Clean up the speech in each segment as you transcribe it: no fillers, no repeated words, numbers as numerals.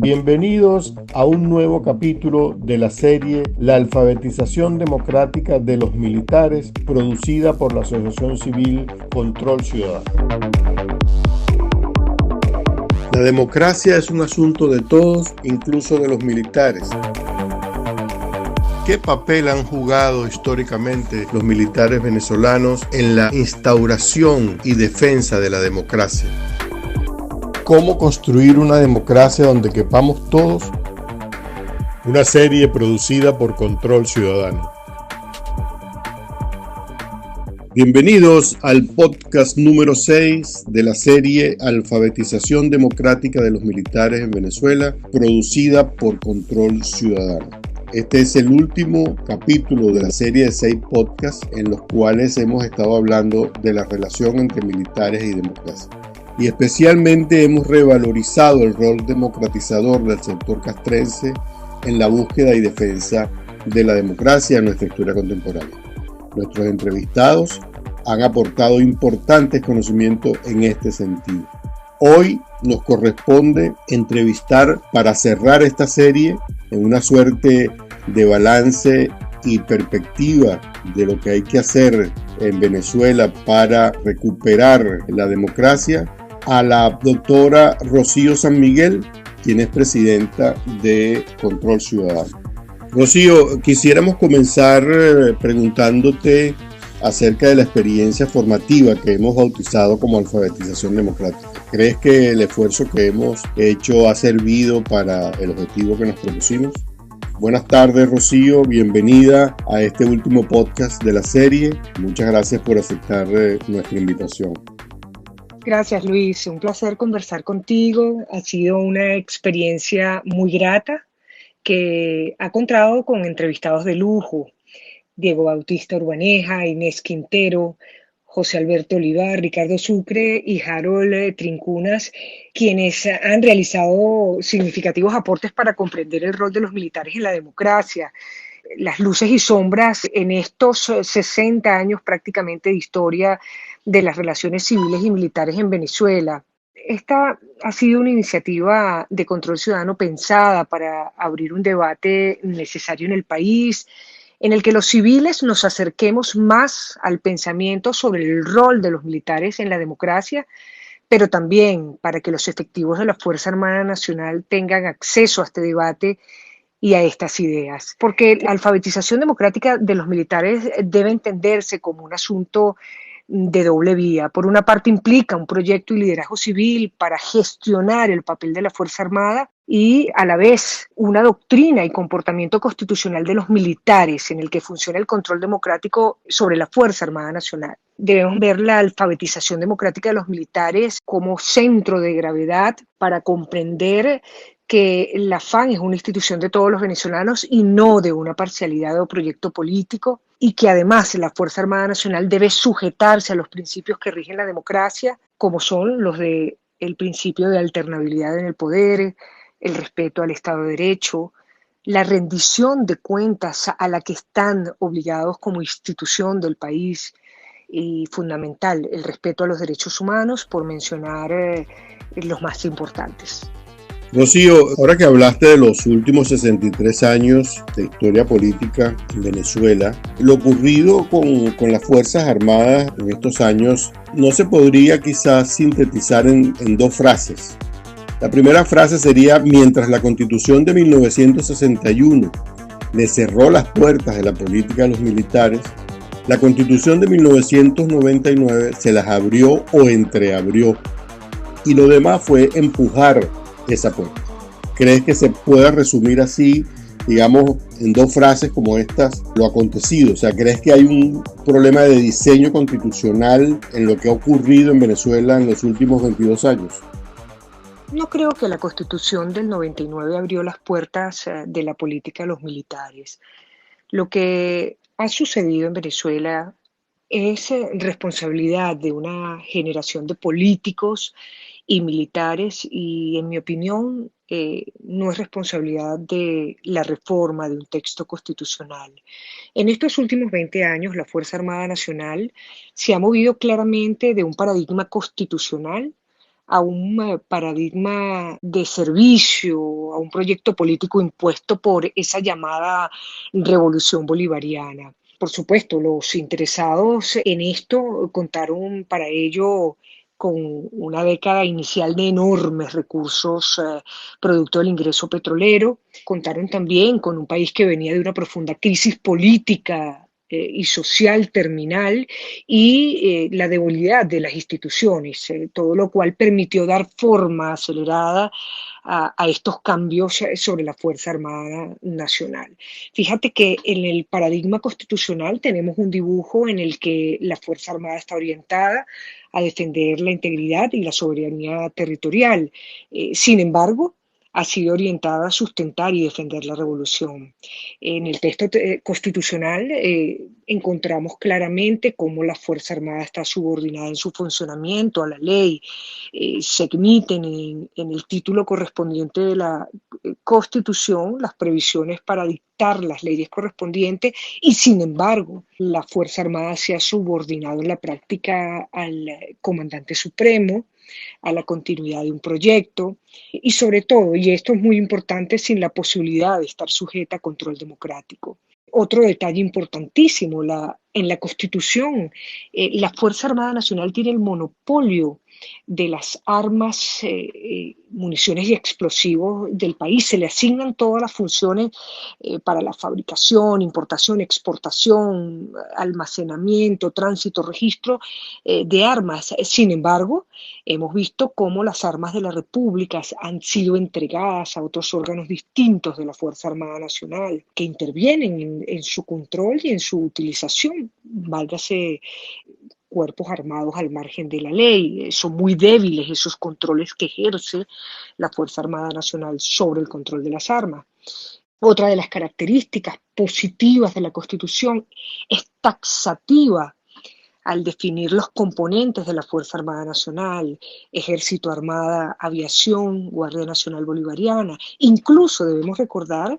Bienvenidos a un nuevo capítulo de la serie La alfabetización democrática de los militares, producida por la Asociación Civil Control Ciudadano. La democracia es un asunto de todos, incluso de los militares. ¿Qué papel han jugado históricamente los militares venezolanos en la instauración y defensa de la democracia? ¿Cómo construir una democracia donde quepamos todos? Una serie producida por Control Ciudadano. Bienvenidos al podcast número 6 de la serie Alfabetización Democrática de los Militares en Venezuela, producida por Control Ciudadano. Este es el último capítulo de la serie de 6 podcasts en los cuales hemos estado hablando de la relación entre militares y democracia. Y especialmente hemos revalorizado el rol democratizador del sector castrense en la búsqueda y defensa de la democracia en nuestra historia contemporánea. Nuestros entrevistados han aportado importantes conocimientos en este sentido. Hoy nos corresponde entrevistar para cerrar esta serie en una suerte de balance y perspectiva de lo que hay que hacer en Venezuela para recuperar la democracia, a la doctora Rocío San Miguel, quien es presidenta de Control Ciudadano. Rocío, quisiéramos comenzar preguntándote acerca de la experiencia formativa que hemos bautizado como alfabetización democrática. ¿Crees que el esfuerzo que hemos hecho ha servido para el objetivo que nos propusimos? Buenas tardes, Rocío, bienvenida a este último podcast de la serie. Muchas gracias por aceptar nuestra invitación. Gracias, Luis. Un placer conversar contigo. Ha sido una experiencia muy grata que ha contado con entrevistados de lujo. Diego Bautista Urbaneja, Inés Quintero, José Alberto Olivar, Ricardo Sucre y Harold Trincunas, quienes han realizado significativos aportes para comprender el rol de los militares en la democracia, las luces y sombras en estos 60 años prácticamente de historia de las relaciones civiles y militares en Venezuela. Esta ha sido una iniciativa de Control Ciudadano pensada para abrir un debate necesario en el país, en el que los civiles nos acerquemos más al pensamiento sobre el rol de los militares en la democracia, pero también para que los efectivos de la Fuerza Armada Nacional tengan acceso a este debate y a estas ideas. Porque la alfabetización democrática de los militares debe entenderse como un asunto de doble vía. Por una parte implica un proyecto y liderazgo civil para gestionar el papel de la Fuerza Armada y a la vez una doctrina y comportamiento constitucional de los militares en el que funciona el control democrático sobre la Fuerza Armada Nacional. Debemos ver la alfabetización democrática de los militares como centro de gravedad para comprender que la FAN es una institución de todos los venezolanos y no de una parcialidad o proyecto político, y que además la Fuerza Armada Nacional debe sujetarse a los principios que rigen la democracia, como son los del principio de alternabilidad en el poder, el respeto al Estado de Derecho, la rendición de cuentas a la que están obligados como institución del país y fundamental, el respeto a los derechos humanos, por mencionar los más importantes. Rocío, ahora que hablaste de los últimos 63 años de historia política en Venezuela, lo ocurrido con las Fuerzas Armadas en estos años no se podría quizás sintetizar en 2 frases. La primera frase sería: mientras la Constitución de 1961 le cerró las puertas de la política a los militares, la Constitución de 1999 se las abrió o entreabrió, y lo demás fue empujar esa puerta. ¿Crees que se pueda resumir así, digamos, en 2 frases como estas, lo acontecido? O sea, ¿crees que hay un problema de diseño constitucional en lo que ha ocurrido en Venezuela en los últimos 22 años? No creo que la Constitución del 99 abrió las puertas de la política a los militares. Lo que ha sucedido en Venezuela es responsabilidad de una generación de políticos y militares, y en mi opinión no es responsabilidad de la reforma de un texto constitucional. En estos últimos 20 años, la Fuerza Armada Nacional se ha movido claramente de un paradigma constitucional a un paradigma de servicio, a un proyecto político impuesto por esa llamada revolución bolivariana. Por supuesto, los interesados en esto contaron para ello con una década inicial de enormes recursos producto del ingreso petrolero. Contaron también con un país que venía de una profunda crisis política y social terminal y la debilidad de las instituciones, todo lo cual permitió dar forma acelerada a estos cambios sobre la Fuerza Armada Nacional. Fíjate que en el paradigma constitucional tenemos un dibujo en el que la Fuerza Armada está orientada a defender la integridad y la soberanía territorial. Sin embargo, ha sido orientada a sustentar y defender la revolución. En el texto constitucional encontramos claramente cómo la Fuerza Armada está subordinada en su funcionamiento a la ley. Se emiten en el título correspondiente de la Constitución las previsiones para dictar las leyes correspondientes y sin embargo la Fuerza Armada se ha subordinado en la práctica al comandante supremo, a la continuidad de un proyecto y sobre todo, y esto es muy importante, sin la posibilidad de estar sujeta a control democrático. Otro detalle importantísimo, en la Constitución, la Fuerza Armada Nacional tiene el monopolio de las armas, municiones y explosivos del país. Se le asignan todas las funciones para la fabricación, importación, exportación, almacenamiento, tránsito, registro de armas. Sin embargo, hemos visto cómo las armas de la República han sido entregadas a otros órganos distintos de la Fuerza Armada Nacional que intervienen en su control y en su utilización. Válgase cuerpos armados al margen de la ley. Son muy débiles esos controles que ejerce la Fuerza Armada Nacional sobre el control de las armas. Otra de las características positivas de la Constitución es taxativa al definir los componentes de la Fuerza Armada Nacional, Ejército, Armada, Aviación, Guardia Nacional Bolivariana. Incluso debemos recordar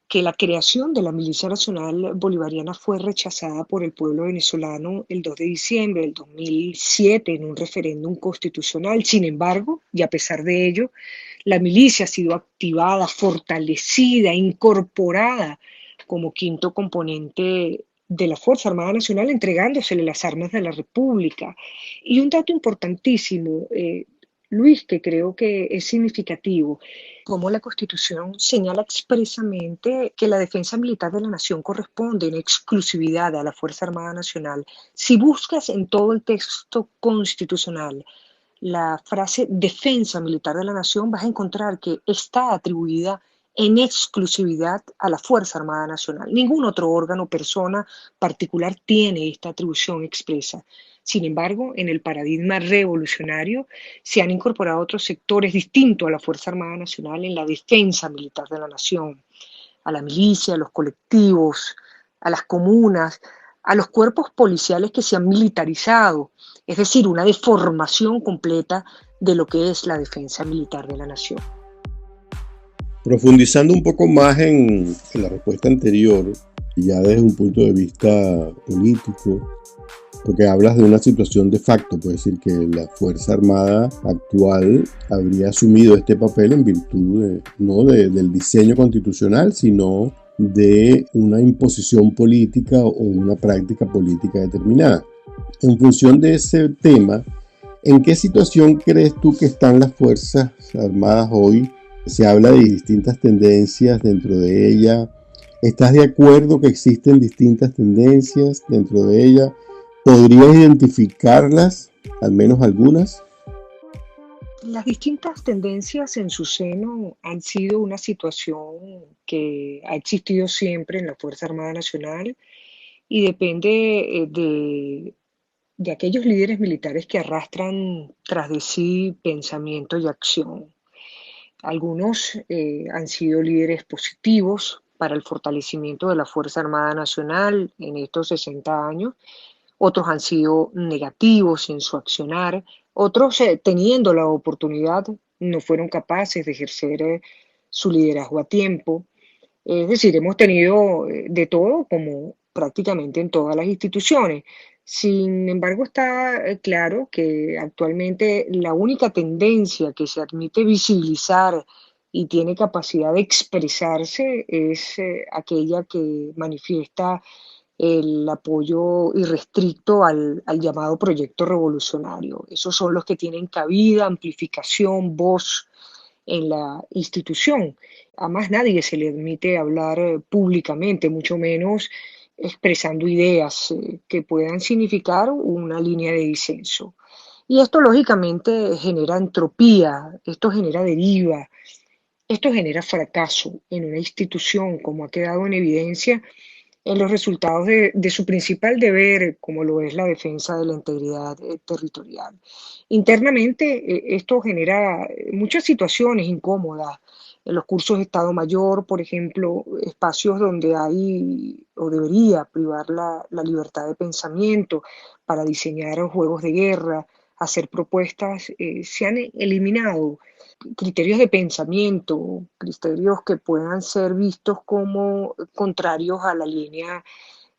que la creación de la Milicia Nacional Bolivariana fue rechazada por el pueblo venezolano el 2 de diciembre del 2007 en un referéndum constitucional. Sin embargo, y a pesar de ello, la milicia ha sido activada, fortalecida, incorporada como quinto componente de la Fuerza Armada Nacional, entregándosele las armas de la República. Y un dato importantísimo, Luis, que creo que es significativo, como la Constitución señala expresamente que la defensa militar de la nación corresponde en exclusividad a la Fuerza Armada Nacional. Si buscas en todo el texto constitucional la frase defensa militar de la nación, vas a encontrar que está atribuida en exclusividad a la Fuerza Armada Nacional. Ningún otro órgano o persona particular tiene esta atribución expresa. Sin embargo, en el paradigma revolucionario se han incorporado otros sectores distintos a la Fuerza Armada Nacional en la defensa militar de la nación, a la milicia, a los colectivos, a las comunas, a los cuerpos policiales que se han militarizado, es decir, una deformación completa de lo que es la defensa militar de la nación. Profundizando un poco más en la respuesta anterior, ya desde un punto de vista político, porque hablas de una situación de facto, puede decir que la Fuerza Armada actual habría asumido este papel en virtud no del diseño constitucional, sino de una imposición política o una práctica política determinada. En función de ese tema, ¿en qué situación crees tú que están las Fuerzas Armadas hoy? Se habla de distintas tendencias dentro de ella. ¿Estás de acuerdo que existen distintas tendencias dentro de ella? ¿Podrías identificarlas, al menos algunas? Las distintas tendencias en su seno han sido una situación que ha existido siempre en la Fuerza Armada Nacional y depende de aquellos líderes militares que arrastran tras de sí pensamiento y acción. Algunos han sido líderes positivos para el fortalecimiento de la Fuerza Armada Nacional en estos 60 años, otros han sido negativos en su accionar, otros teniendo la oportunidad no fueron capaces de ejercer su liderazgo a tiempo. Es decir, hemos tenido de todo, como prácticamente en todas las instituciones. Sin embargo, está claro que actualmente la única tendencia que se admite visibilizar y tiene capacidad de expresarse es aquella que manifiesta el apoyo irrestricto al llamado proyecto revolucionario. Esos son los que tienen cabida, amplificación, voz en la institución. A más nadie se le admite hablar públicamente, mucho menos expresando ideas que puedan significar una línea de disenso. Y esto lógicamente genera entropía, esto genera deriva, esto genera fracaso en una institución, como ha quedado en evidencia en los resultados de su principal deber, como lo es la defensa de la integridad territorial. Internamente, esto genera muchas situaciones incómodas. En los cursos de Estado Mayor, por ejemplo, espacios donde hay o debería privar la libertad de pensamiento para diseñar juegos de guerra, hacer propuestas, se han eliminado criterios de pensamiento, criterios que puedan ser vistos como contrarios a la línea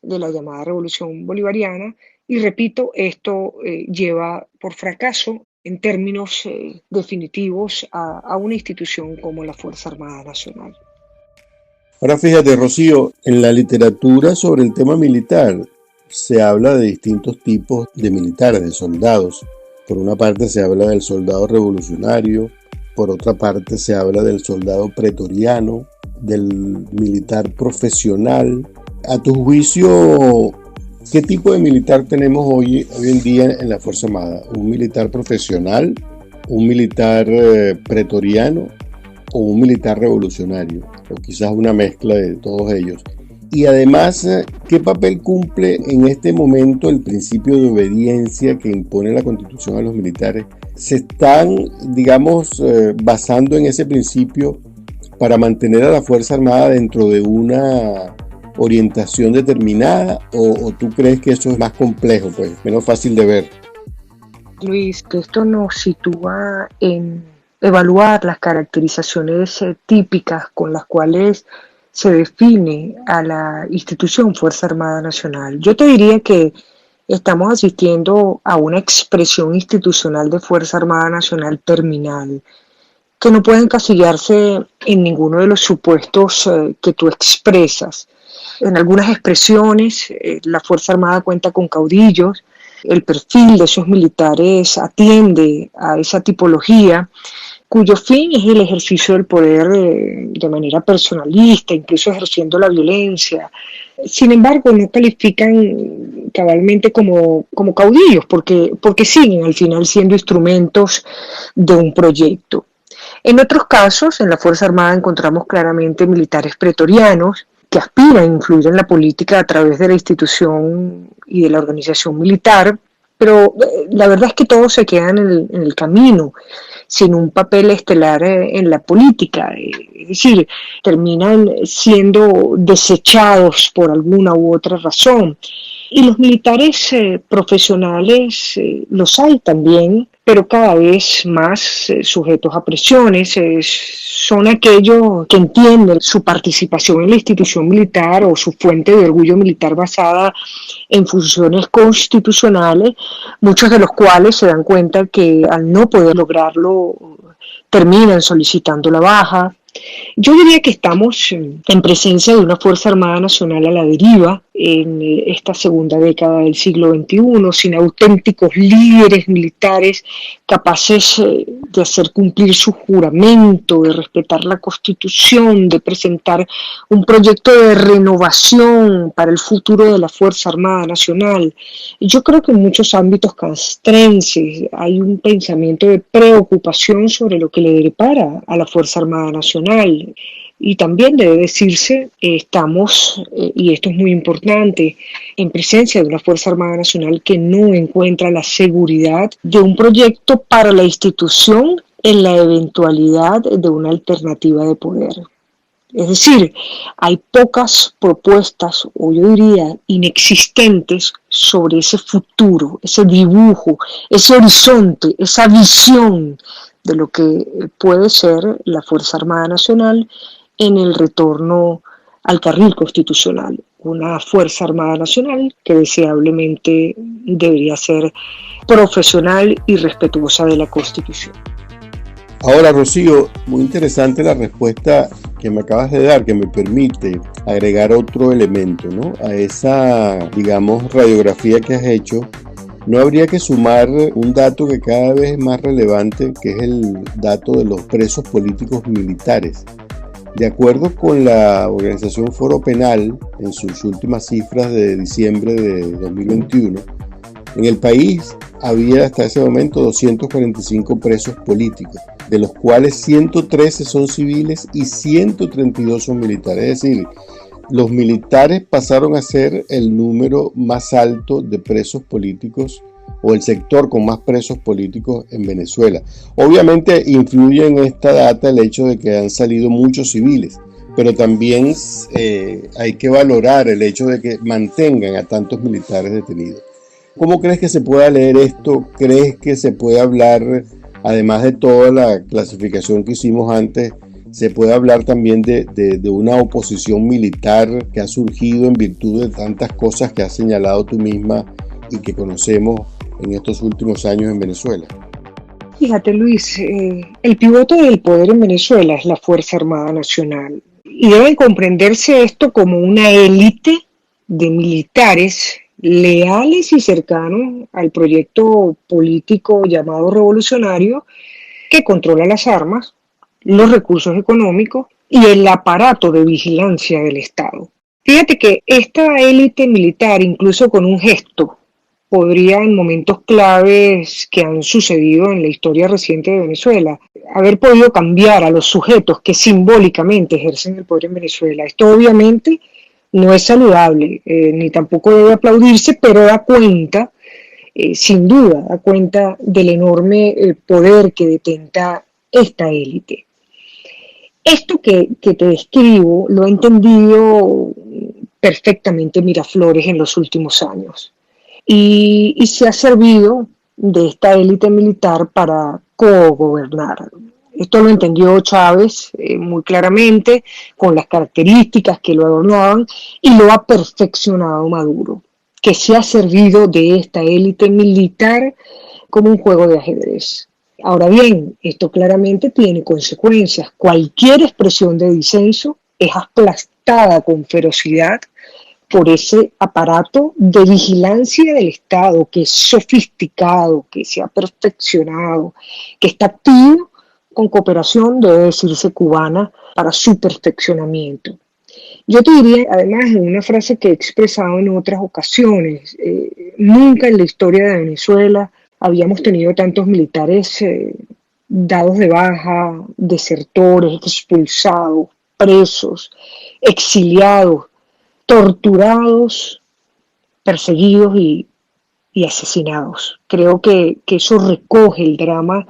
de la llamada Revolución Bolivariana. Y repito, esto lleva por fracaso en términos definitivos a una institución como la Fuerza Armada Nacional. Ahora fíjate, Rocío, en la literatura sobre el tema militar se habla de distintos tipos de militares, de soldados. Por una parte se habla del soldado revolucionario, por otra parte se habla del soldado pretoriano, del militar profesional. A tu juicio, ¿qué tipo de militar tenemos hoy en día en la Fuerza Armada? ¿Un militar profesional, un militar pretoriano o un militar revolucionario? O quizás una mezcla de todos ellos. Y además, ¿qué papel cumple en este momento el principio de obediencia que impone la Constitución a los militares? ¿Se están, digamos, basando en ese principio para mantener a la Fuerza Armada dentro de una orientación determinada? ¿O tú crees que eso es más complejo, pues, menos fácil de ver? Luis, que esto nos sitúa en evaluar las caracterizaciones típicas con las cuales se define a la institución Fuerza Armada Nacional. Yo te diría que estamos asistiendo a una expresión institucional de Fuerza Armada Nacional terminal, que no puede encasillarse en ninguno de los supuestos que tú expresas. En algunas expresiones, la Fuerza Armada cuenta con caudillos, el perfil de esos militares atiende a esa tipología, cuyo fin es el ejercicio del poder de manera personalista, incluso ejerciendo la violencia. Sin embargo, no califican cabalmente como caudillos, porque siguen al final siendo instrumentos de un proyecto. En otros casos, en la Fuerza Armada encontramos claramente militares pretorianos que aspiran a influir en la política a través de la institución y de la organización militar, pero la verdad es que todos se quedan en el camino, sin un papel estelar en la política, es decir, terminan siendo desechados por alguna u otra razón. Y los militares profesionales los hay también, pero cada vez más sujetos a presiones, son aquellos que entienden su participación en la institución militar o su fuente de orgullo militar basada en funciones constitucionales, muchos de los cuales se dan cuenta que al no poder lograrlo terminan solicitando la baja. Yo diría que estamos en presencia de una Fuerza Armada Nacional a la deriva en esta segunda década del siglo XXI, sin auténticos líderes militares capaces de hacer cumplir su juramento, de respetar la Constitución, de presentar un proyecto de renovación para el futuro de la Fuerza Armada Nacional. Yo creo que en muchos ámbitos castrenses hay un pensamiento de preocupación sobre lo que le depara a la Fuerza Armada Nacional. Y también debe decirse, estamos, y esto es muy importante, en presencia de una Fuerza Armada Nacional que no encuentra la seguridad de un proyecto para la institución en la eventualidad de una alternativa de poder. Es decir, hay pocas propuestas, o yo diría inexistentes, sobre ese futuro, ese dibujo, ese horizonte, esa visión de lo que puede ser la Fuerza Armada Nacional en el retorno al carril constitucional. Una Fuerza Armada Nacional que deseablemente debería ser profesional y respetuosa de la Constitución. Ahora, Rocío, muy interesante la respuesta que me acabas de dar, que me permite agregar otro elemento, ¿no? A esa, digamos, radiografía que has hecho. No habría que sumar un dato que cada vez es más relevante, que es el dato de los presos políticos militares. De acuerdo con la organización Foro Penal, en sus últimas cifras de diciembre de 2021, en el país había hasta ese momento 245 presos políticos, de los cuales 113 son civiles y 132 son militares. Es decir, los militares pasaron a ser el número más alto de presos políticos o el sector con más presos políticos en Venezuela. Obviamente influye en esta data el hecho de que han salido muchos civiles, pero también hay que valorar el hecho de que mantengan a tantos militares detenidos. ¿Cómo crees que se pueda leer esto? ¿Crees que se puede hablar, además de toda la clasificación que hicimos antes, se puede hablar también de una oposición militar que ha surgido en virtud de tantas cosas que has señalado tú misma y que conocemos en estos últimos años en Venezuela? Fíjate, Luis, el pivote del poder en Venezuela es la Fuerza Armada Nacional y debe comprenderse esto como una élite de militares leales y cercanos al proyecto político llamado revolucionario que controla las armas, los recursos económicos y el aparato de vigilancia del Estado. Fíjate que esta élite militar, incluso con un gesto, podría en momentos claves que han sucedido en la historia reciente de Venezuela, haber podido cambiar a los sujetos que simbólicamente ejercen el poder en Venezuela. Esto obviamente no es saludable, ni tampoco debe aplaudirse, pero da cuenta, sin duda, da cuenta del enorme poder que detenta esta élite. Esto que te describo lo he entendido perfectamente Miraflores en los últimos años y se ha servido de esta élite militar para cogobernar. Esto lo entendió Chávez muy claramente, con las características que lo adornaban, y lo ha perfeccionado Maduro, que se ha servido de esta élite militar como un juego de ajedrez. Ahora bien, esto claramente tiene consecuencias. Cualquier expresión de disenso es aplastada con ferocidad por ese aparato de vigilancia del Estado que es sofisticado, que se ha perfeccionado, que está activo con cooperación, debe decirse, cubana para su perfeccionamiento. Yo te diría, además, en una frase que he expresado en otras ocasiones, nunca en la historia de Venezuela habíamos tenido tantos militares dados de baja, desertores, expulsados, presos, exiliados, torturados, perseguidos y asesinados. Creo que eso recoge el drama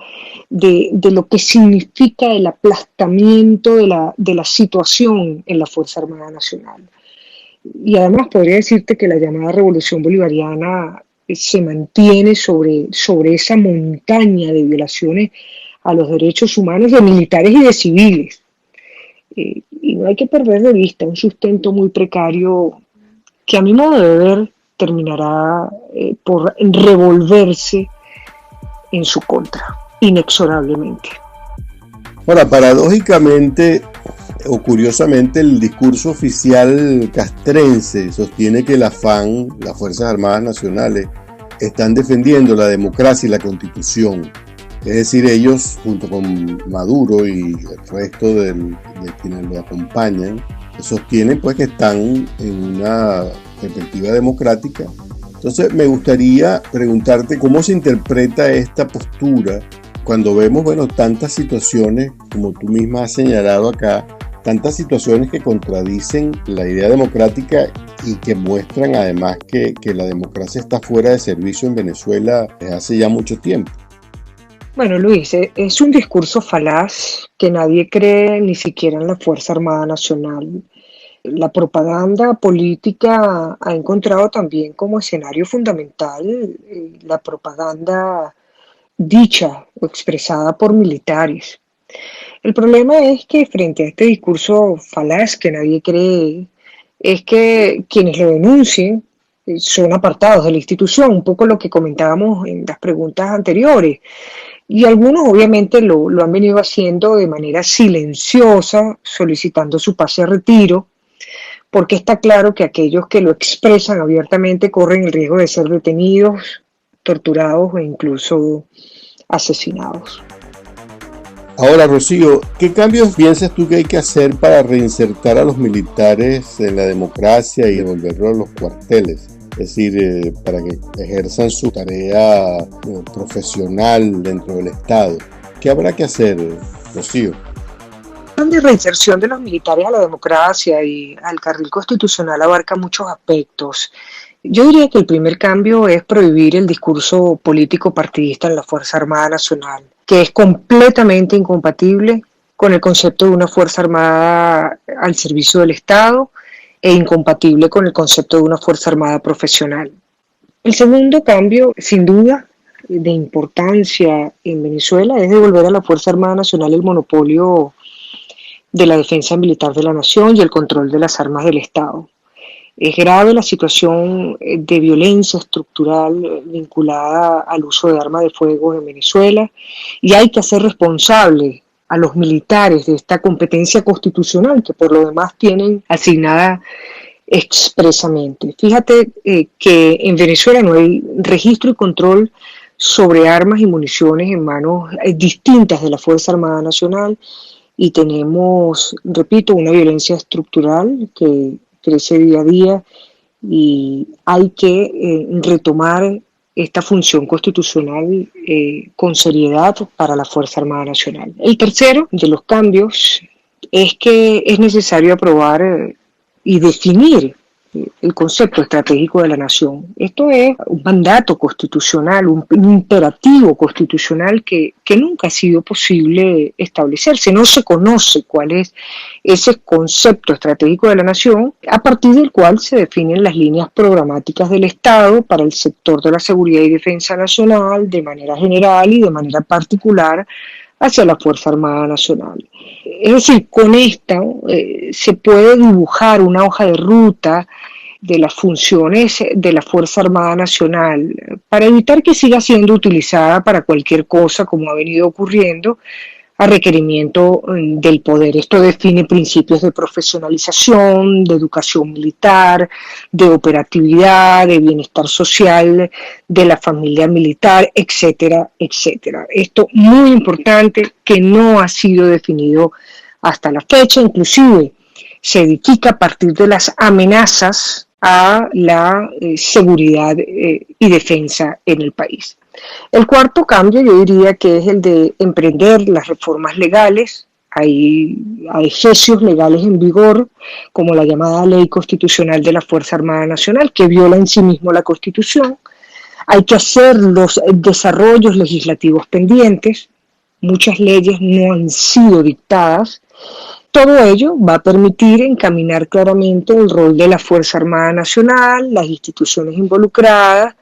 de lo que significa el aplastamiento de la situación en la Fuerza Armada Nacional. Y además podría decirte que la llamada Revolución Bolivariana se mantiene sobre esa montaña de violaciones a los derechos humanos de militares y de civiles. Y no hay que perder de vista un sustento muy precario que a mi modo de ver terminará por revolverse en su contra, inexorablemente. Ahora, paradójicamente o curiosamente, el discurso oficial castrense sostiene que la FAN, las Fuerzas Armadas Nacionales, están defendiendo la democracia y la Constitución. Es decir, ellos, junto con Maduro y el resto de quienes lo acompañan, sostienen pues que están en una perspectiva democrática. Entonces me gustaría preguntarte cómo se interpreta esta postura cuando vemos, tantas situaciones, como tú misma has señalado acá, tantas situaciones que contradicen la idea democrática y que muestran además que la democracia está fuera de servicio en Venezuela desde hace ya mucho tiempo. Bueno, Luis, es un discurso falaz que nadie cree ni siquiera en la Fuerza Armada Nacional. La propaganda política ha encontrado también como escenario fundamental la propaganda dicha o expresada por militares. El problema es que frente a este discurso falaz que nadie cree, es que quienes lo denuncien son apartados de la institución, un poco lo que comentábamos en las preguntas anteriores. Y algunos obviamente lo han venido haciendo de manera silenciosa, solicitando su pase a retiro, porque está claro que aquellos que lo expresan abiertamente corren el riesgo de ser detenidos, torturados o incluso asesinados. Ahora, Rocío, ¿qué cambios piensas tú que hay que hacer para reinsertar a los militares en la democracia y devolverlos a los cuarteles? Es decir, para que ejerzan su tarea profesional dentro del Estado. ¿Qué habrá que hacer, Rocío? El plan de reinserción de los militares a la democracia y al carril constitucional abarca muchos aspectos. Yo diría que el primer cambio es prohibir el discurso político partidista en la Fuerza Armada Nacional, que es completamente incompatible con el concepto de una Fuerza Armada al servicio del Estado e incompatible con el concepto de una Fuerza Armada profesional. El segundo cambio, sin duda, de importancia en Venezuela es devolver a la Fuerza Armada Nacional el monopolio de la defensa militar de la nación y el control de las armas del Estado. Es grave la situación de violencia estructural vinculada al uso de armas de fuego en Venezuela y hay que hacer responsable a los militares de esta competencia constitucional que por lo demás tienen asignada expresamente. Fíjate que en Venezuela no hay registro y control sobre armas y municiones en manos distintas de la Fuerza Armada Nacional y tenemos, repito, una violencia estructural que crece día a día y hay que retomar esta función constitucional con seriedad para la Fuerza Armada Nacional. El tercero de los cambios es que es necesario aprobar y definir el concepto estratégico de la nación. Esto es un mandato constitucional, un imperativo constitucional que nunca ha sido posible establecerse. No se conoce cuál es ese concepto estratégico de la nación, a partir del cual se definen las líneas programáticas del Estado para el sector de la seguridad y defensa nacional de manera general y de manera particular hacia la Fuerza Armada Nacional. Es decir, con esta se puede dibujar una hoja de ruta de las funciones de la Fuerza Armada Nacional para evitar que siga siendo utilizada para cualquier cosa como ha venido ocurriendo a requerimiento del poder. Esto define principios de profesionalización, de educación militar, de operatividad, de bienestar social, de la familia militar, etcétera, etcétera. Esto muy importante que no ha sido definido hasta la fecha, inclusive se edifica a partir de las amenazas a la seguridad y defensa en el país. El cuarto cambio yo diría que es el de emprender las reformas legales. Hay efectos legales en vigor, como la llamada Ley Constitucional de la Fuerza Armada Nacional, que viola en sí mismo la Constitución. Hay que hacer los desarrollos legislativos pendientes. Muchas leyes no han sido dictadas. Todo ello va a permitir encaminar claramente el rol de la Fuerza Armada Nacional, las instituciones involucradas,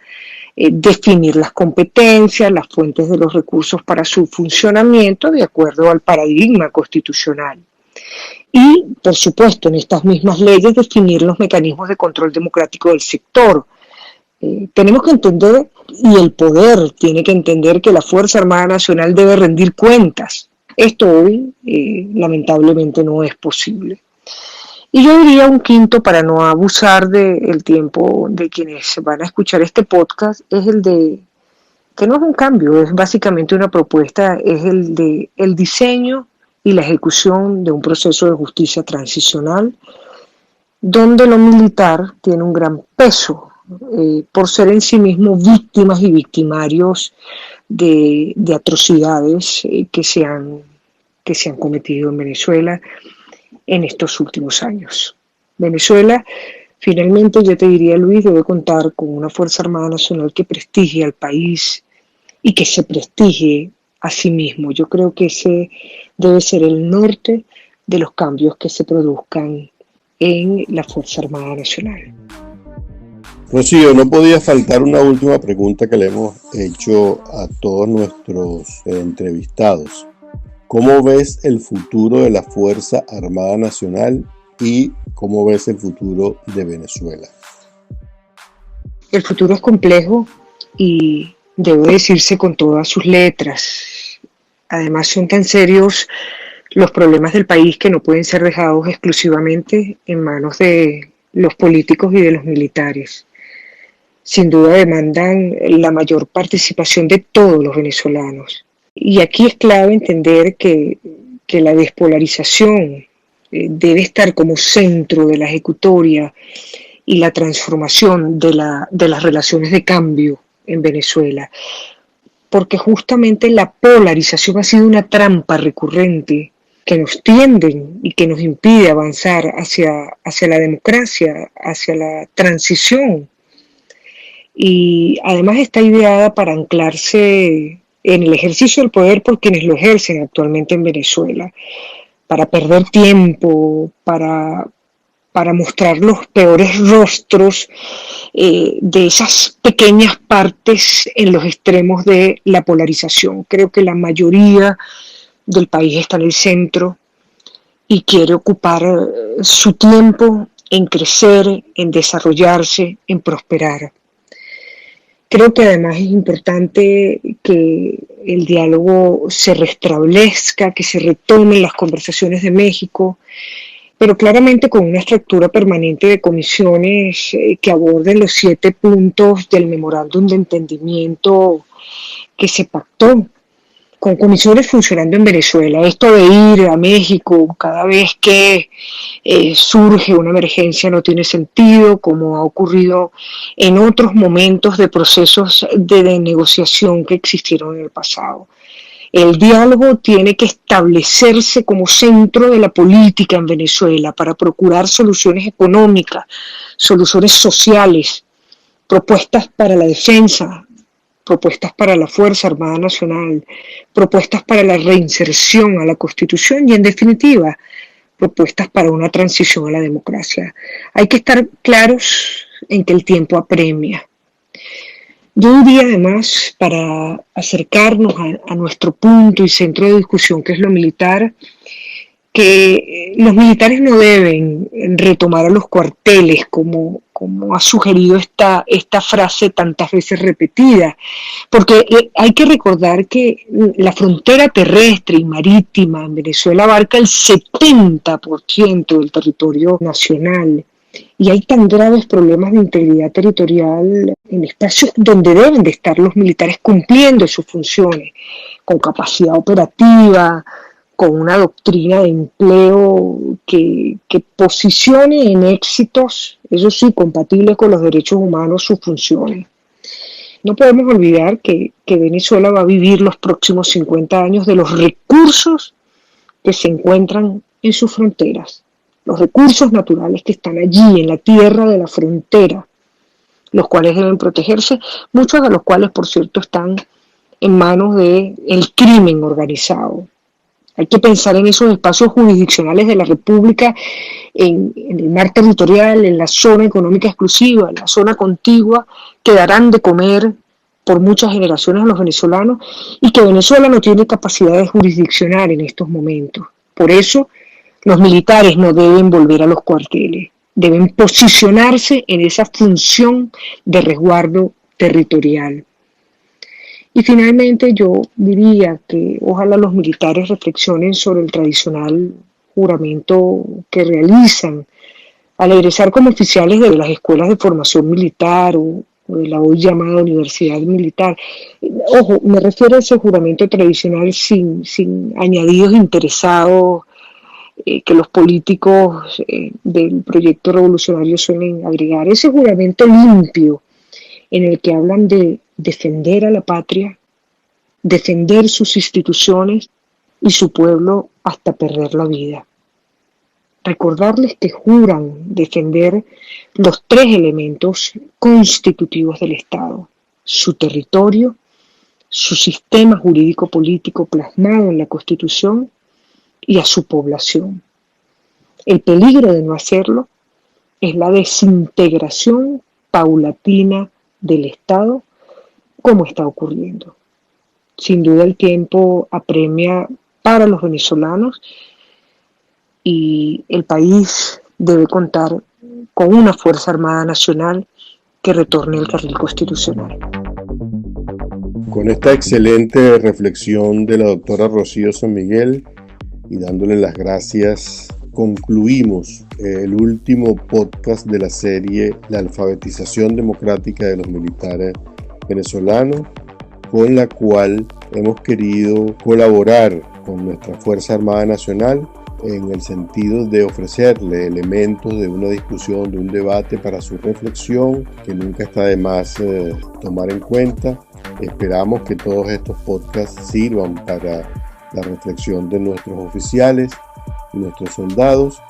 definir las competencias, las fuentes de los recursos para su funcionamiento de acuerdo al paradigma constitucional. Y, por supuesto, en estas mismas leyes definir los mecanismos de control democrático del sector. Tenemos que entender, y el poder tiene que entender, que la Fuerza Armada Nacional debe rendir cuentas. Esto hoy, lamentablemente, no es posible. Y yo diría un quinto, para no abusar del tiempo de quienes van a escuchar este podcast, es el de, que no es un cambio, es básicamente una propuesta, es el de el diseño y la ejecución de un proceso de justicia transicional, donde lo militar tiene un gran peso, por ser en sí mismo víctimas y victimarios de atrocidades que se han cometido en Venezuela en estos últimos años. Venezuela, finalmente, yo te diría, Luis, debe contar con una Fuerza Armada Nacional que prestigie al país y que se prestigie a sí mismo. Yo creo que ese debe ser el norte de los cambios que se produzcan en la Fuerza Armada Nacional. Rocío, no podía faltar una última pregunta que le hemos hecho a todos nuestros entrevistados. ¿Cómo ves el futuro de la Fuerza Armada Nacional y cómo ves el futuro de Venezuela? El futuro es complejo y debe decirse con todas sus letras. Además, son tan serios los problemas del país que no pueden ser dejados exclusivamente en manos de los políticos y de los militares. Sin duda demandan la mayor participación de todos los venezolanos. Y aquí es clave entender que la despolarización debe estar como centro de la ejecutoria y la transformación de las relaciones de cambio en Venezuela. Porque justamente la polarización ha sido una trampa recurrente que nos tienden y que nos impide avanzar hacia la democracia, hacia la transición. Y además está ideada para anclarse en el ejercicio del poder por quienes lo ejercen actualmente en Venezuela, para perder tiempo, para mostrar los peores rostros de esas pequeñas partes en los extremos de la polarización. Creo que la mayoría del país está en el centro y quiere ocupar su tiempo en crecer, en desarrollarse, en prosperar. Creo que además es importante que el diálogo se restablezca, que se retomen las conversaciones de México, pero claramente con una estructura permanente de comisiones que aborden los 7 puntos del memorándum de entendimiento que se pactó, con comisiones funcionando en Venezuela. Esto de ir a México cada vez que surge una emergencia no tiene sentido, como ha ocurrido en otros momentos de procesos de negociación que existieron en el pasado. El diálogo tiene que establecerse como centro de la política en Venezuela para procurar soluciones económicas, soluciones sociales, propuestas para la defensa, propuestas para la Fuerza Armada Nacional, propuestas para la reinserción a la Constitución y, en definitiva, propuestas para una transición a la democracia. Hay que estar claros en que el tiempo apremia. Yo diría además, para acercarnos a nuestro punto y centro de discusión, que es lo militar, que los militares no deben retomar a los cuarteles, como ha sugerido esta frase tantas veces repetida, porque hay que recordar que la frontera terrestre y marítima en Venezuela abarca el 70% del territorio nacional. Y hay tan graves problemas de integridad territorial en espacios donde deben de estar los militares cumpliendo sus funciones, con capacidad operativa, con una doctrina de empleo que posicione en éxitos, eso sí, compatibles con los derechos humanos, sus funciones. No podemos olvidar que Venezuela va a vivir los próximos 50 años de los recursos que se encuentran en sus fronteras, los recursos naturales que están allí, en la tierra de la frontera, los cuales deben protegerse, muchos de los cuales, por cierto, están en manos del crimen organizado. Hay que pensar en esos espacios jurisdiccionales de la República, en el mar territorial, en la zona económica exclusiva, en la zona contigua, que darán de comer por muchas generaciones a los venezolanos y que Venezuela no tiene capacidad de jurisdiccionar en estos momentos. Por eso, los militares no deben volver a los cuarteles, deben posicionarse en esa función de resguardo territorial. Y finalmente yo diría que ojalá los militares reflexionen sobre el tradicional juramento que realizan al egresar como oficiales de las escuelas de formación militar o de la hoy llamada universidad militar. Ojo, me refiero a ese juramento tradicional sin añadidos interesados que los políticos del proyecto revolucionario suelen agregar. Ese juramento limpio en el que hablan de defender a la patria, defender sus instituciones y su pueblo hasta perder la vida. Recordarles que juran defender los 3 elementos constitutivos del Estado: su territorio, su sistema jurídico-político plasmado en la Constitución y a su población. El peligro de no hacerlo es la desintegración paulatina del Estado, como está ocurriendo. Sin duda el tiempo apremia para los venezolanos y el país debe contar con una Fuerza Armada Nacional que retorne al carril constitucional. Con esta excelente reflexión de la doctora Rocío San Miguel y dándole las gracias, concluimos el último podcast de la serie La alfabetización democrática de los militares venezolanos, con la cual hemos querido colaborar con nuestra Fuerza Armada Nacional en el sentido de ofrecerle elementos de una discusión, de un debate para su reflexión, que nunca está de más tomar en cuenta. Esperamos que todos estos podcasts sirvan para la reflexión de nuestros oficiales, nuestros soldados,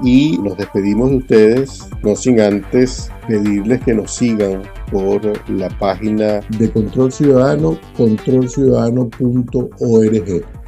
y nos despedimos de ustedes, no sin antes pedirles que nos sigan por la página de Control Ciudadano, controlciudadano.org.